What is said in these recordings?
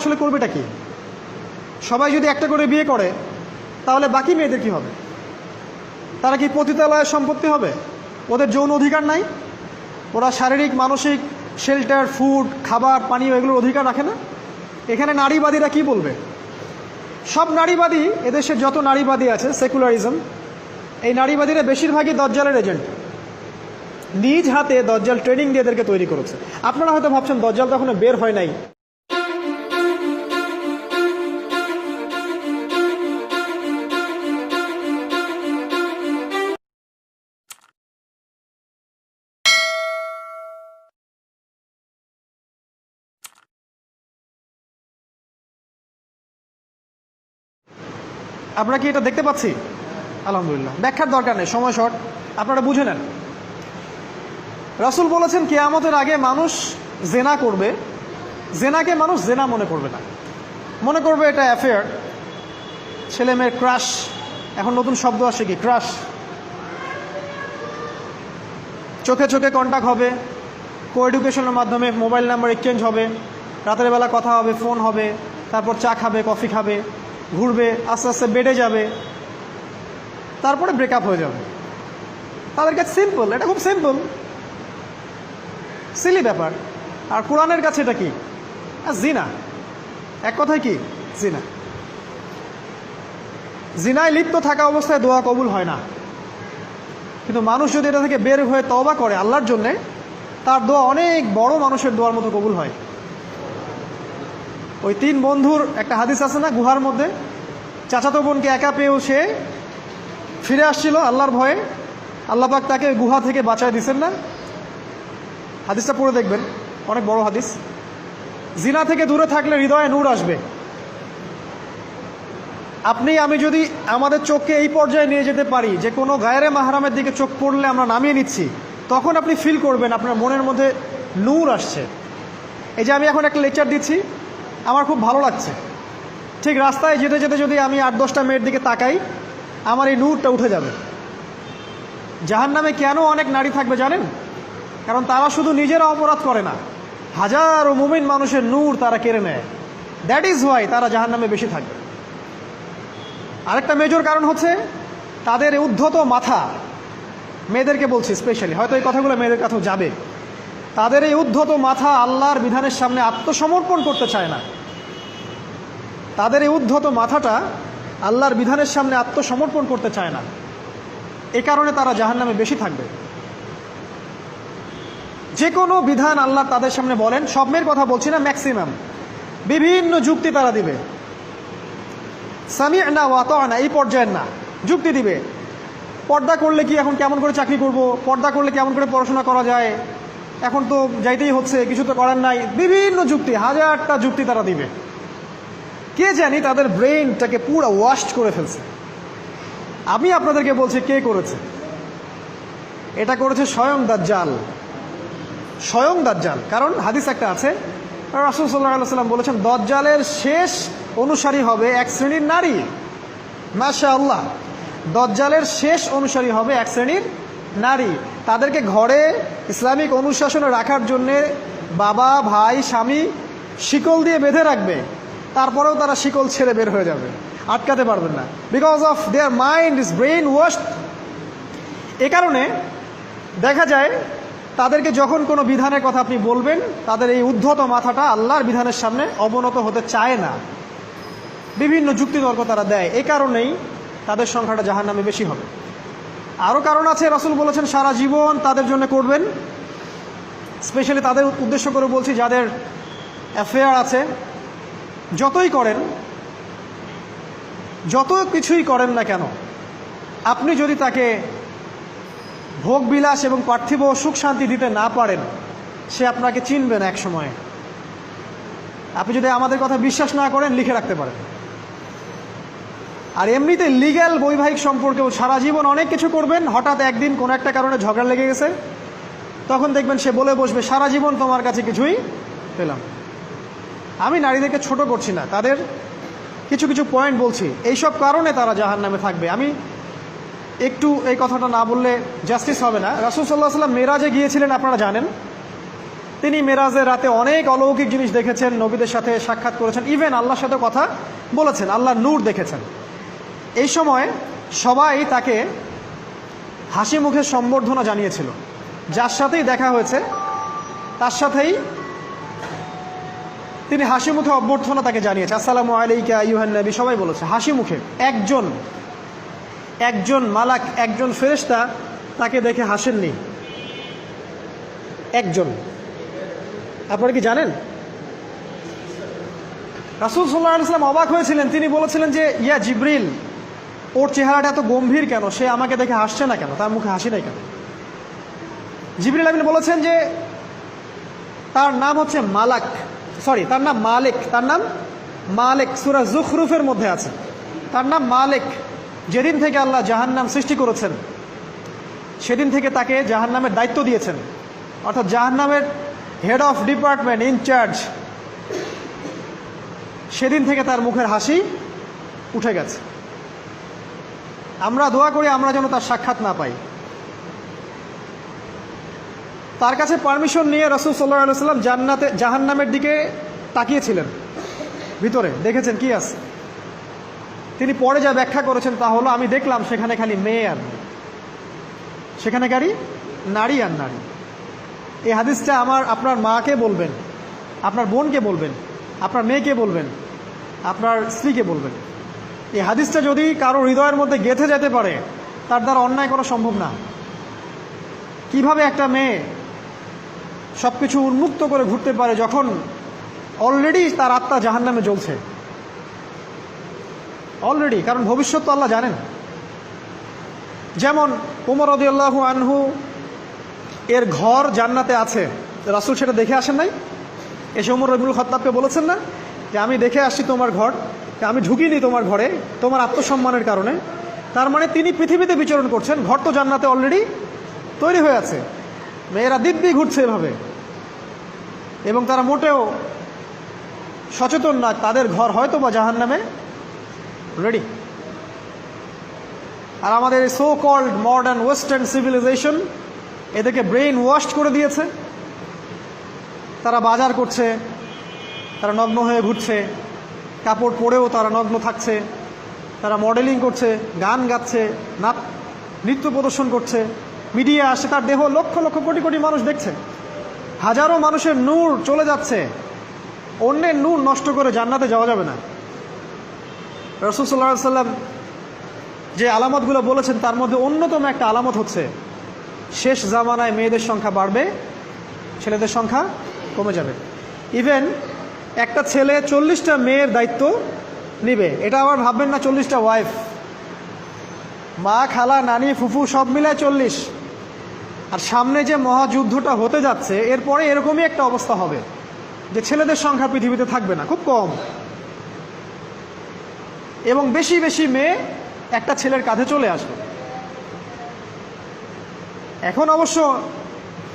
আসলে করবেটা কি? সবাই যদি একটা করে বিয়ে করে তাহলে বাকি মেয়েদের কি হবে? তারা কি পতিতালয়ের সম্পত্তি হবে? ওদের যৌন অধিকার নাই? ওরা শারীরিক মানসিক শেল্টার, ফুড, খাবার, পানীয় এগুলোর অধিকার রাখে না? এখানে নারীবাদীরা কি বলবে? সব নারীবাদী, এদেশের যত নারীবাদী আছে, সেকুলারিজম, এই নারীবাদীরা বেশিরভাগই দজ্জালের এজেন্ট। নিজ হাতে দজ্জাল ট্রেনিং দিয়ে এদেরকে তৈরি করেছে। আপনারা হয়তো ভাবছেন দজ্জাল তো এখনো বের হয় নাই। আমরা কি এটা দেখতে পাচ্ছি? আলহামদুলিল্লাহ। ব্যাখ্যার দরকার নেই, সময় শর্ট, আপনারা বুঝে নেন। রাসূল বলেছেন কিয়ামতের আগে মানুষ জেনা করবে। জেনাকে মানুষ জেনা মনে করবে না, মনে করবে এটা অ্যাফেয়ার, ছেলে মেয়ের ক্রাশ। এখন নতুন শব্দ আসে কি, ক্রাশ। চোখে চোখে কন্ট্যাক্ট হবে, কো এডুকেশনের মাধ্যমে মোবাইল নাম্বার এক্সচেঞ্জ হবে, রাতের বেলা কথা হবে, ফোন হবে, তারপর চা খাবে, কফি খাবে, ঘুরবে, আস্তে আস্তে বেড়ে যাবে, তারপরে ব্রেকআপ হয়ে যাবে। তাদের কাছে সিম্পল, এটা খুব সিম্পল, সিলি ব্যাপার। আর কোরআনের কাছে এটা কি? জিনা। এক কথায় কি? জিনা। জিনায় লিপ্ত থাকা অবস্থায় দোয়া কবুল হয় না, কিন্তু মানুষ যদি এটা থেকে বের হয়ে তওবা করে আল্লাহর জন্যে, তার দোয়া অনেক বড় মানুষের দোয়ার মতো কবুল হয়। ওই 3 বন্ধুর একটা হাদিস আছে না, গুহার মধ্যে চাচাতো বোনকে একা পেয়েও সে ফিরে আসছিল আল্লাহর ভয়ে, আল্লাহ পাক তাকে গুহা থেকে বাঁচায় দিচ্ছেন না? হাদিসটা পড়ে দেখবেন, অনেক বড় হাদিস। জিনা থেকে দূরে থাকলে হৃদয়ে নূর আসবে। আপনি আমি যদি আমাদের চোখকে এই পর্যায়ে নিয়ে যেতে পারি যে কোনো গায়রে মাহরামের দিকে চোখ পড়লে আমরা নামিয়ে নিচ্ছি, তখন আপনি ফিল করবেন আপনার মনের মধ্যে নূর আসছে। এই যে আমি এখন একটা লেকচার দিচ্ছি, আমার খুব ভালো লাগছে। ঠিক রাস্তায় যেতে যেতে যদি আমি 8-10টা মেয়ের দিকে তাকাই, আমার এই নূরটা উঠে যাবে। জাহান্নামে কেন অনেক নারী থাকবে জানেন? কারণ তারা শুধু নিজেরা অপরাধ করে না, হাজারো মুমিন মানুষের নূর তারা কেড়ে নেয়। দ্যাট ইজ ওয়াই তারা জাহান্নামে বেশি থাকবে। আরেকটা মেজর কারণ হচ্ছে তাদের উদ্ধত মাথা। মেয়েদেরকে বলছি স্পেশালি, হয়তো এই কথাগুলো মেয়েদের কাছেও যাবে। তাদের এই উদ্ধত মাথা আল্লাহর বিধানের সামনে আত্মসমর্পণ করতে চায় না। তাদের এই উদ্ধত মাথাটা আল্লাহর বিধানের সামনে আত্মসমর্পণ করতে চায় না, এ কারণে তারা জাহান্নামে বেশি থাকবে। যে কোনো বিধান আল্লাহ তাদের সামনে বলেন, সব মেয়ের কথা বলছি না, ম্যাক্সিমাম বিভিন্ন যুক্তি তারা দিবে। সামি'না ওয়া আতা'না এই পর্যায়ের না, যুক্তি দিবে। পর্দা করলে কি এখন কেমন করে চাকরি করব, পর্দা করলে কেমন করে পড়াশোনা করা যায়, এখন তো যাইতেই হচ্ছে, কিছু তো করার নাই, বিভিন্ন যুক্তি, হাজারটা যুক্তি তারা দিবে। কে জানি তাদের ব্রেইনটাকে পুরো ওয়াশ করে ফেলছে। আমি আপনাদেরকে বলছি কে করেছে? এটা করেছে স্বয়ং দাজ্জাল। স্বয়ং দাজ্জাল। কারণ হাদিস একটা আছে, রাসূল সাল্লাল্লাহু আলাইহি ওয়াসাল্লাম বলেছেন দাজ্জালের শেষ অনুসারী হবে এক শ্রেণীর নারী। মাশাআল্লাহ, দাজ্জালের শেষ অনুসারী হবে এক শ্রেণীর নারী। তাদেরকে ঘরে ইসলামিক অনুশাসনে রাখার জন্যে বাবা, ভাই, স্বামী শিকল দিয়ে বেঁধে রাখবে, তারপরেও তারা শিকল ছেড়ে বের হয়ে যাবে, আটকাতে পারবেন না। Because of their mind is brain washed. এ কারণে দেখা যায় তাদেরকে যখন কোনো বিধানের কথা আপনি বলবেন, তাদের এই উদ্ধত মাথাটা আল্লাহর বিধানের সামনে অবনত হতে চায় না, বিভিন্ন যুক্তিতর্ক তারা দেয়। এই কারণেই তাদের সংখ্যাটা জাহান্নামে বেশি হবে। আরও কারণ আছে, রাসূল বলেছেন সারা জীবন তাদের জন্য করবেন। স্পেশালি তাদের উদ্দেশ্য করে বলছি যাদের অ্যাফেয়ার আছে। যতই করেন, যত কিছুই করেন না কেন, আপনি যদি তাকে ভোগ বিলাস এবং পার্থিব সুখ শান্তি দিতে না পারেন, সে আপনাকে চিনবে না এক সময়ে। আপনি যদি আমাদের কথা বিশ্বাস না করেন, লিখে রাখতে পারেন। আর এমনিতে লিগ্যাল বৈবাহিক সম্পর্কেও সারা জীবন অনেক কিছু করবেন, হঠাৎ একদিন কোনো একটা কারণে ঝগড়া লেগে গেছে, তখন দেখবেন সে বলে বসবে সারা জীবন তোমার কাছে কিছুই পেলাম। আমি নারীদেরকে ছোট করছি না, তাদের কিছু কিছু পয়েন্ট বলছি। এইসব কারণে তারা জাহান্নামে থাকবে। আমি একটু এই কথাটা না বললে জাস্টিস হবে না। রাসূল সাল্লাল্লাহু আলাইহি ওয়াসাল্লাম মেরাজে গিয়েছিলেন, আপনারা জানেন। তিনি মেরাজের রাতে অনেক অলৌকিক জিনিস দেখেছেন, নবীদের সাথে সাক্ষাৎ করেছেন, ইভেন আল্লাহর সাথে কথা বলেছেন, আল্লাহর নূর দেখেছেন। এই সময় সবাই তাকে হাসি মুখে সম্বর্ধনা জানিয়েছিল। যার সাথেই দেখা হয়েছে তার সাথেই তিনি হাসি মুখে অভ্যর্থনা তাকে জানিয়েছে, আসসালামু আলাইকা আইয়ুহান নবী, সবাই বলেছে হাসি মুখে। একজন মালাক, একজন ফেরেশতা তাকে দেখে হাসেননি, একজন। আপনারা কি জানেন? রাসূল সাল্লাল্লাহু আলাইহি ওয়াসাল্লাম অবাক হয়েছিলেন। তিনি বলেছিলেন যে ইয়া জিবরিল, ওর চেহারাটা এত গম্ভীর কেন, সে আমাকে দেখে হাসছে না কেন, তার মুখে হাসি নাই কেন? জিবরিল আমিন বলেছেন যে তার নাম হচ্ছে তার নাম মালিক, সূরা যুখরুফের মধ্যে আছে। তার নাম মালিক। যেদিন থেকে আল্লাহ জাহান্নাম সৃষ্টি করেছেন সেদিন থেকে তাকে জাহান্নামের দায়িত্ব দিয়েছেন, অর্থাৎ জাহান্নামের হেড অফ ডিপার্টমেন্ট, ইনচার্জ। সেদিন থেকে তার মুখের হাসি উঠে গেছে। আমরা দোয়া করি আমরা যেন তার সাক্ষাৎ না পাই। তার কাছে পারমিশন নিয়ে রাসূল সাল্লাল্লাহু আলাইহি ওয়াসাল্লাম জাহান্নামের দিকে তাকিয়েছিলেন, ভিতরে দেখেছেন কি আছে। তিনি পরে যা ব্যাখ্যা করেছেন তা হলো, আমি দেখলাম সেখানে খালি মেয়ে আর মেয়ে, সেখানে খালি নারী আর নারী। এই হাদিসটা আপনার মাকে বলবেন, আপনার বোনকে বলবেন, আপনার মেয়েকে বলবেন, আপনার স্ত্রীকে বলবেন। এই হাদিসটা যদি কারো হৃদয়ের মধ্যে গেঁথে যেতে পারে, তার দ্বারা অন্যায় করা সম্ভব না। কিভাবে একটা মেয়ে সব কিছু উন্মুক্ত করে ঘুরতে পারে যখন অলরেডি তার আত্মা জাহান্নামে জ্বলছে, অলরেডি, কারণ ভবিষ্যৎ তো আল্লাহ জানেন। যেমন উমর রাদিয়াল্লাহু আনহু এর ঘর জান্নাতে আছে, রাসূল সেটা দেখে আসেন নাই? এসে উমর ইবনুল খাত্তাবকে বলেছেন না যে আমি দেখে আসছি তোমার ঘর, আমি ঢুকিনি তোমার ঘরে তোমার আত্মসম্মানের কারণে। তার মানে তিনি পৃথিবীতে বিচরণ করছেন, ঘর তো জান্নাতে অলরেডি তৈরি হয়ে আছে। মেয়েরা দিব্যি ঘুরছে এভাবে, এবং তারা মোটেও সচেতন না তাদের ঘর হয়তো বা জাহান্নামে রেডি। আর আমাদের so called modern western civilization এদেরকে ব্রেইন ওয়াশ করে দিয়েছে। তারা বাজার করছে, তারা নগ্ন হয়ে ঘুরছে, কাপড় পরেও তারা নগ্ন থাকছে, তারা মডেলিং করছে, গান গাচ্ছে, নৃত্য প্রদর্শন করছে, মিডিয়া আসে, তার দেহ লক্ষ লক্ষ কোটি কোটি মানুষ দেখছে। হাজারো মানুষের নূর চলে যাচ্ছে, অন্যের নূর নষ্ট করে জান্নাতে যাওয়া যাবে না। রাসূল সাল্লাল্লাহু আলাইহি ওয়াসাল্লাম যে আলামতগুলো বলেছেন তার মধ্যে অন্যতম একটা আলামত হচ্ছে শেষ জামানায় মেয়েদের সংখ্যা বাড়বে, ছেলেদের সংখ্যা কমে যাবে। ইভেন একটা ছেলে 40টা মেয়ের দায়িত্ব নিবে। এটা আবার ভাববেন না 40টা ওয়াইফ, মা, খালা, নানি, ফুফু সব মিলায় 40। আর সামনে যে মহাযুদ্ধটা হতে যাচ্ছে এরপরে এরকমই একটা অবস্থা হবে যে ছেলেদের সংখ্যা পৃথিবীতে থাকবে না, খুব কম, এবং বেশি বেশি মেয়ে একটা ছেলের কাঁধে চলে আসবে। এখন অবশ্য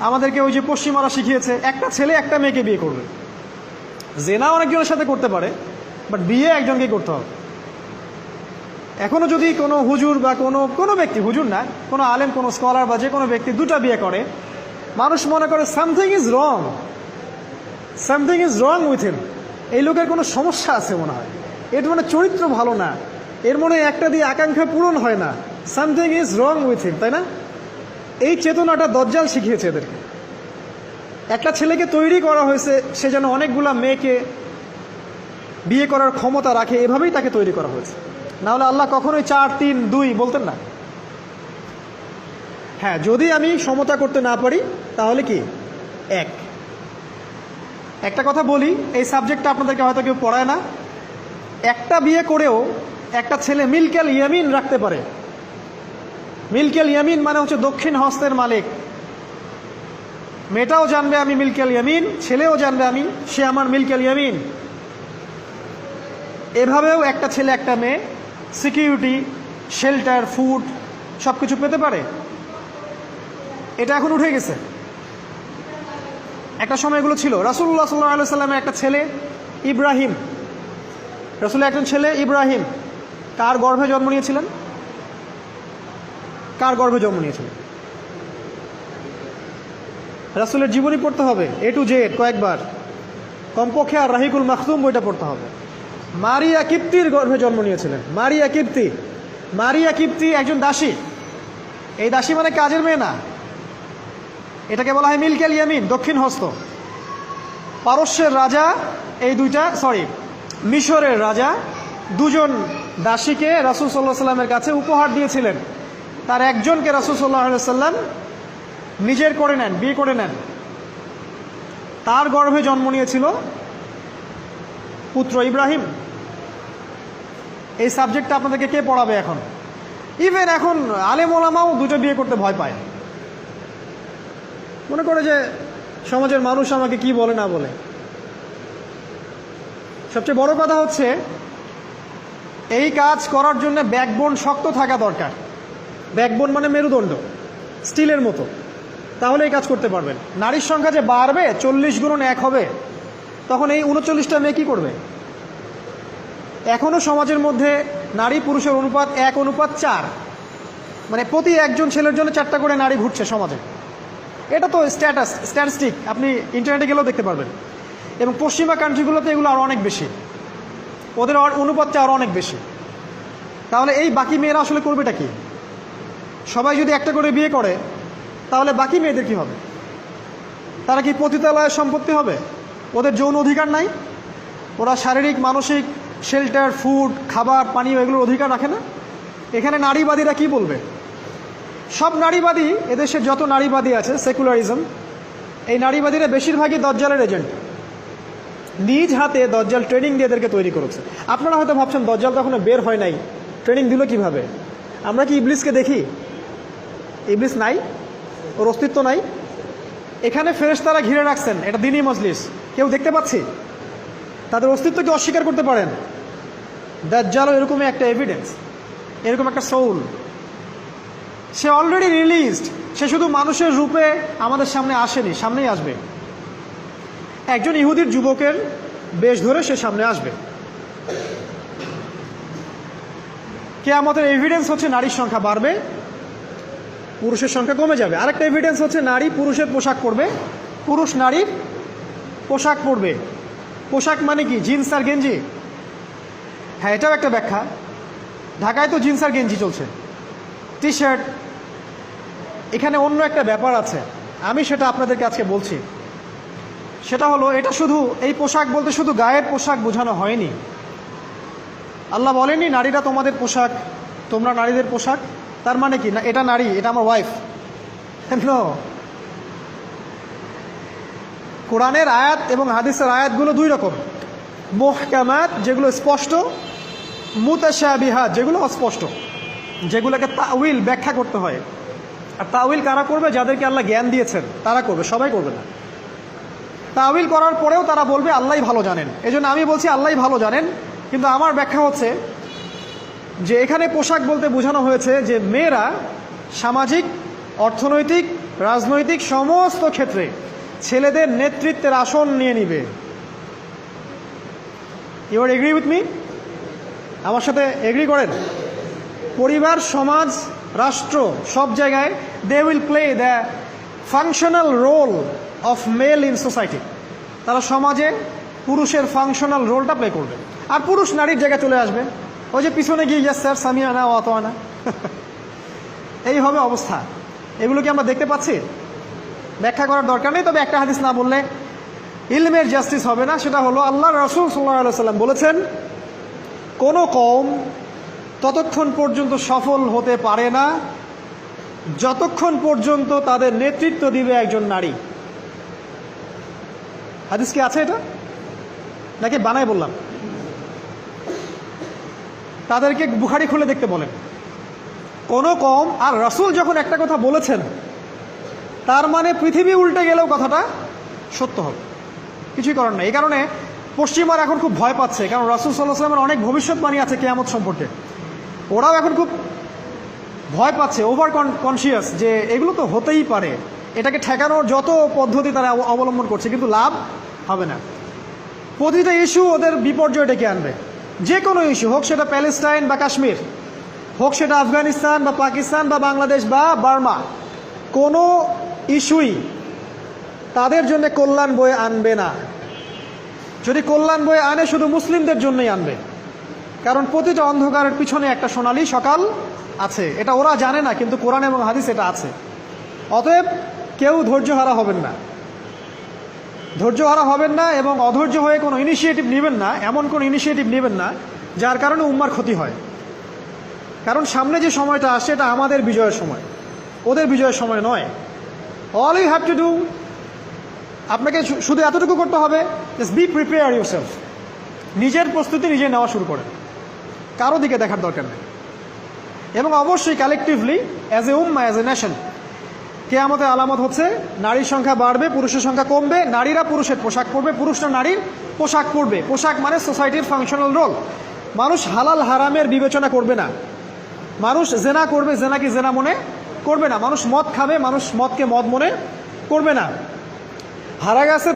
আমাদেরকে ওই যে পশ্চিমারা শিখিয়েছে একটা ছেলে একটা মেয়েকে বিয়ে করবে। জেনা অনেকজনের সাথে করতে পারে, বাট বিয়ে একজনকেই করতে হবে। এখনো যদি কোনো হুজুর বা কোনো ব্যক্তি, হুজুর না, কোনো আলেম, কোনো স্কলার বা যে কোনো ব্যক্তি দুটা বিয়ে করে, মানুষ মনে করে something is wrong, something is wrong with him. এই লোকের কোনো সমস্যা আছে মনে হয়, এর মানে চরিত্র ভালো না, এর মনে একটা দিয়ে আকাঙ্ক্ষা পূরণ হয় না, something is wrong with him, তাই না? এই চেতনাটা দজ্জাল শিখিয়েছে এদেরকে। একটা ছেলেকে তৈরি করা হয়েছে সে যেন অনেকগুলা মেয়েকে বিয়ে করার ক্ষমতা রাখে, এভাবেই তাকে তৈরি করা হয়েছে। না হলে আল্লাহ কখনোই 4, 3, 2 বলতেন না। হ্যাঁ, যদি আমি সমতা করতে না পারি তাহলে কি একটা কথা বলি, এই সাবজেক্টটা আপনাদেরকে হয়তো কেউ পড়ায় না। একটা বিয়ে করেও একটা ছেলে মিলকেল ইয়ামিন রাখতে পারে। মিলকেল ইয়ামিন মানে হচ্ছে দক্ষিণ হস্তের মালিক। মেয়েটাও জানবে আমি মিলকেল ইয়ামিন, ছেলেও জানবে সে আমার মিলকেল ইয়ামিন। এভাবেও একটা ছেলে একটা মেয়ে সিকিউরিটি, শেল্টার, ফুড সব কিছু পেতে পারে। এটা এখন উঠে গেছে, একটা সময় এগুলো ছিল। রাসূলুল্লাহ সাল্লাল্লাহু আলাইহি ওয়াসাল্লামের একটা ছেলে ইব্রাহিম, রাসূলের একজন ছেলে ইব্রাহিম কার গর্ভে জন্ম নিয়েছিলেন? কার গর্ভে জন্ম নিয়েছিলেন? রাসূলের জীবনী পড়তে হবে A to Z কয়েকবার, কমপক্ষে আর রাহিকুল মাখতুম বইটা পড়তে হবে। মারিয়া কিপ্তির গর্ভে জন্ম নিয়েছিলেন। মারিয়া কিপ্তি একজন দাসী। এই দাসী মানে কাজের মেয়ে না, এটাকে বলা হয় মিলকেল ইয়ামিন, দক্ষিণ হস্ত। পারস্যের রাজা মিশরের রাজা দুজন দাসীকে রাসূল সাল্লাল্লাহু আলাইহি সাল্লামের কাছে উপহার দিয়েছিলেন। তার একজনকে রাসূল সাল্লাল্লাহু আলাইহি সাল্লাম নিজের করে নেন, বিয়ে করে নেন। তার গর্ভে জন্ম নিয়েছিল পুত্র ইব্রাহিম। এই সাবজেক্টটা আপনাদেরকে কে পড়াবে এখন? ইভেন এখন আলেম ওলামাও দুটো বিয়ে করতে ভয় পায়, মনে করে যে সমাজের মানুষ আমাকে কি বলে না বলে। সবচেয়ে বড় কথা হচ্ছে এই কাজ করার জন্য ব্যাকবোন শক্ত থাকা দরকার। ব্যাকবোন মানে মেরুদণ্ড, স্টিলের মতো, তাহলে এই কাজ করতে পারবেন। নারীর সংখ্যা যে বাড়বে, 40 গুণন 1 হবে, তখন এই 39টা মেয়ে কী করবে? এখনও সমাজের মধ্যে নারী পুরুষের অনুপাত 1:4, মানে প্রতি একজন ছেলের জন্য 4টা করে নারী ঘুরছে সমাজে। এটা তো স্ট্যাটিস্টিক, আপনি ইন্টারনেটে গেলেও দেখতে পারবেন। এবং পশ্চিমা কান্ট্রিগুলোতে এগুলো আরও অনেক বেশি, ওদের অনুপাতটা আরও অনেক বেশি। তাহলে এই বাকি মেয়েরা আসলে করবেটা কি? সবাই যদি একটা করে বিয়ে করে, তাহলে বাকি মেয়েদের কি হবে? তারা কি পতিতালয়ের সম্পত্তি হবে? ওদের যৌন অধিকার নাই? ওরা শারীরিক মানসিক শেল্টার, ফুড, খাবার, পানীয় এগুলোর অধিকার রাখে না? এখানে নারীবাদীরা কি বলবে? সব নারীবাদী, এদেশে যত নারীবাদী আছে, সেকুলারিজম, এই নারীবাদীরা বেশিরভাগই দজ্জালের এজেন্ট। নিজ হাতে দজ্জাল ট্রেনিং দিয়ে এদেরকে তৈরি করেছে। আপনারা হয়তো ভাবছেন দজ্জাল তো এখনো বের হয় নাই, ট্রেনিং দিল কিভাবে? আমরা কি ইবলিসকে দেখি? ইবলিস নাই, ওর অস্তিত্ব নাই। এখানে ফেরেশতারা ঘিরে রাখছেন, এটা দ্বীনি মজলিস, কেউ দেখতে পাচ্ছি? তাদের অস্তিত্ব কি অস্বীকার করতে পারেন? দাজ্জালও এরকমই একটা এভিডেন্স, এরকম একটা সোল। সে অলরেডি রিলিজড, সে শুধু মানুষের রূপে আমাদের সামনে আসেনি, সামনেই আসবে। একজন ইহুদির যুবকের বেশ ধরে সে সামনে আসবে। কিয়ামতের এভিডেন্স হচ্ছে নারীর সংখ্যা বাড়বে, পুরুষের সংখ্যা কমে যাবে। আরেকটা এভিডেন্স হচ্ছে নারী পুরুষের পোশাক পরবে, পুরুষ নারীর পোশাক পরবে। পোশাক মানে কি? জিন্স আর গেঞ্জি? হ্যাঁ, এটাও একটা ব্যাখ্যা। ঢাকায় তো জিন্স আর গেঞ্জি চলছে, টি শার্ট। এখানে অন্য একটা ব্যাপার আছে, আমি সেটা আপনাদেরকে আজকে বলছি। সেটা হলো, এটা শুধু এই পোশাক বলতে শুধু গায়ের পোশাক বোঝানো হয়নি। আল্লাহ বলেনি নারীরা তোমাদের পোশাক, তোমরা নারীদের পোশাক। তার মানে কি? না এটা নারী, এটা আমার ওয়াইফ। নো, কোরআনের আয়াত এবং হাদিসের আয়াতগুলো দুই রকম। মুহকামাত, যেগুলো স্পষ্ট, মুতাশাবিহাত, যেগুলো অস্পষ্ট, যেগুলোকে তাউইল, ব্যাখ্যা করতে হয়। আর তাউইল কারা করবে? যাদেরকে আল্লাহ জ্ঞান দিয়েছেন তারা করবে, সবাই করবে না। তাউইল করার পরেও তারা বলবে আল্লাহই ভালো জানেন। এজন্য আমি বলছি আল্লাহই ভালো জানেন, কিন্তু আমার ব্যাখ্যা হচ্ছে যে এখানে পোশাক বলতে বোঝানো হয়েছে যে মেয়েরা সামাজিক, অর্থনৈতিক, রাজনৈতিক সমস্ত ক্ষেত্রে ছেলেদের নেতৃত্বের আসন নিয়ে নিবে। You are agree with me? আমার সাথে এগ্রি করেন? পরিবার, সমাজ, রাষ্ট্র, সব জায়গায় they will play the functional role of male in society. তারা সমাজে পুরুষের ফাংশনাল রোলটা প্লে করবে, আর পুরুষ নারীর জায়গায় চলে আসবে। ওই যে পিছনে গিয়ে ইয়াস স্যার, সামিয়ানা ও আতোয়ানা, এই হবে অবস্থা। এগুলো কি আমরা দেখতে পাচ্ছি? ব্যাখ্যা করার দরকার নেই। তবে একটা হাদিস না বললে ইলমের জাস্টিস হবে না। সেটা হলো আল্লাহ রাসূল সাল্লাল্লাহু আলাইহি ওয়াসাল্লাম বলেছেন, কোনো কওম ততক্ষণ পর্যন্ত সফল হতে পারে না যতক্ষণ পর্যন্ত তাদের নেতৃত্ব দিবে একজন নারী। হাদিস কি আছে এটা, নাকি বানায় বললাম? তাদেরকে বুখারী খুলে দেখতে বলেন। কোনো কওম, আর রাসূল যখন একটা কথা বলেছেন তার মানে পৃথিবী উল্টে গেলেও কথাটা সত্য হবে, কিছুই করার নাই। এই কারণে পশ্চিমারা এখন খুব ভয় পাচ্ছে, কারণ রাসূল সাল্লাল্লাহু আলাইহি ওয়াসাল্লামের অনেক ভবিষ্যৎবাণী আছে কিয়ামত সম্পর্কে। ওরাও এখন খুব ভয় পাচ্ছে, ওভার কনসিয়াস, যে এগুলো তো হতেই পারে। এটাকে ঠেকানোর যত পদ্ধতি তারা অবলম্বন করছে, কিন্তু লাভ হবে না। প্রতিটা ইস্যু ওদের বিপর্যয় ডেকে আনবে। যে কোনো ইস্যু হোক, সেটা প্যালেস্টাইন বা কাশ্মীর হোক, সেটা আফগানিস্তান বা পাকিস্তান বা বাংলাদেশ বা বার্মা, কোনো ইস্যুই তাদের জন্য কল্যাণ বয়ে আনবে না। যদি কল্যাণ বয়ে আনে শুধু মুসলিমদের জন্যই আনবে, কারণ প্রতিটা অন্ধকারের পিছনে একটা সোনালী সকাল আছে। এটা ওরা জানে না, কিন্তু কোরআন এবং হাদিস এটা আছে। অতএব কেউ ধৈর্যহারা হবেন না, ধৈর্যহারা হবেন না, এবং অধৈর্য হয়ে কোনো ইনিশিয়েটিভ নেবেন না, এমন কোনো ইনিশিয়েটিভ নেবেন না যার কারণে উম্মার ক্ষতি হয়। কারণ সামনে যে সময়টা আসে এটা আমাদের বিজয়ের সময়, ওদের বিজয়ের সময় নয়। All you have to do, আপনাকে শুধু এতটুকু করতে হবে, জাস্ট বি প্রিপেয়ার ইউরসেলফ। নিজের প্রস্তুতি নিজে নেওয়া শুরু করেন, কারো দিকে দেখার দরকার নেই। এবং অবশ্যই collectively as a Umma, as a nation, কিয়ামতের আলামত হচ্ছে নারীর সংখ্যা বাড়বে, পুরুষের সংখ্যা কমবে, নারীরা পুরুষের পোশাক পরবে, পুরুষরা নারীর পোশাক পরবে। পোশাক মানে সোসাইটির ফাংশনাল রোল। মানুষ হালাল হারামের বিবেচনা করবে না, মানুষ জেনা করবে জেনাকে জেনা মনে করবে না, মানুষ মদ খাবে মানুষ মদকে মদ মনে করবে না। হারা গেছে